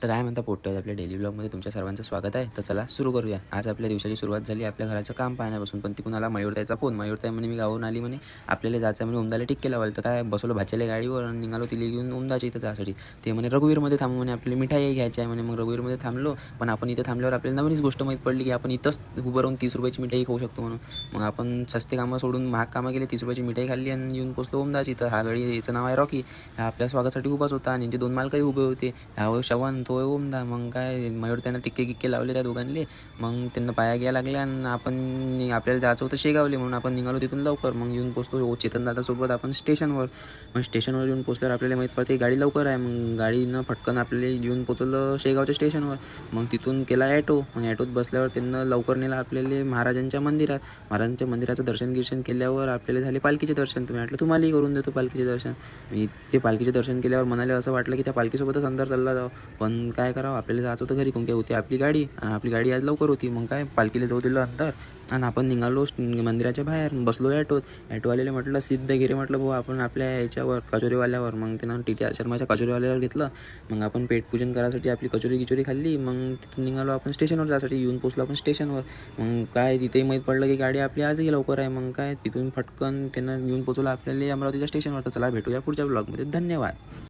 तर काय म्हणता पोट्टे, आपल्या डेली ब्लॉगमध्ये तुमच्या सर्वांचं स्वागत आहे. तर चला सुरू करूया. आज आपल्या दिवसाची सुरुवात झाली आपल्या घराचं काम पाहण्यापासून. पण तिकडून आला मयूरताईचा फोन. मयूरताई म्हणे मी गावाहून आली म्हणे, आपल्याला जायचं म्हणे उमदाला टिक्के लावायला. तर काय बसवलं भाच्याला गाडीवर आणि निघालो तिला घेऊन उमदाच्या इथं जायसाठी. ते म्हणे रघुवीरमध्ये थांबू म्हणे, आपल्याला मिठाई घ्यायची आहे म्हणे. मग रघुवीरमध्ये थांबलो. पण आपण इथं थांबल्यावर आपल्याला नवीनच गोष्ट माहीत पडली की आपण इथंच उभं राहून 30 रुपयाची मिठाई खाऊ शकतो म्हणून. मग आपण सस्ते कामं सोडून महाग कामं केले, 30 रुपयाची मिठाई खाल्ली आणि येऊन पोचलो उमदाची. इथं हा गाडी, याचं नाव आहे रॉकी. हा आपल्या स्वागतासाठी उभाच होता आणि यांचे 2 मालकही उभे होते. हा श्रवण, तो ओमदा. मग काय मयूर त्यांना टिक्के गिक्के लावले त्या दोघांले. मग त्यांना पाया घ्यायला लागल्या आणि आपल्याला जायचं होतं शेगावले, म्हणून आपण निघालो तिथून लवकर. मग येऊन पोचतो चेतनदादासोबत आपण स्टेशनवर. मग स्टेशनवर येऊन पोचल्यावर आपल्याला माहीत पडते गाडी लवकर आहे. मग गाडीनं फटकन आपल्याला येऊन पोचवलं शेगावच्या स्टेशनवर. मग तिथून केला ॲटो. मग ॲटोत बसल्यावर त्यांना लवकर नेलं आपल्याला महाराजांच्या मंदिरात. महाराजांच्या मंदिराचं दर्शन केल्यावर आपल्याला झाले पालखीचे दर्शन. तुम्ही म्हटलं तुम्हालाही करून देतो पालखीचे दर्शन. ते पालखीचे दर्शन केल्यावर म्हणाले असं वाटलं की त्या पालखीसोबतच अंदर चालला जावं. पण काय करावं, आपल्याला जायचं होतं घरी. कोणत्या होती आपली गाडी आणि आपली गाडी आज लवकर होती. मग काय पालखीला जाऊ दिलं अंदर आणि आपण निघालो मंदिराच्या बाहेर. बसलो ॲटोवाल्याला म्हटलं सिद्धगिरी, म्हटलं भाऊ आपण आपल्या याच्यावर कचोरीवाल्यावर. मग त्यानं TTR शर्माच्या कचोरीवाल्यावर घेतलं. मग आपण पेटपूजन करायसाठी आपली कचोरी खाल्ली. मग तिथून निघालो आपण स्टेशनवर जायसाठी. येऊन पोचलो आपण स्टेशनवर. मग काय तिथेही माहीत पडलं की गाडी आपली आजही लवकर आहे. मग काय तिथून फटकन त्यानं येऊन पोचवलं आपल्याला अमरावतीच्या स्टेशनवर. तर चला भेटूया पुढच्या ब्लॉगमध्ये. धन्यवाद.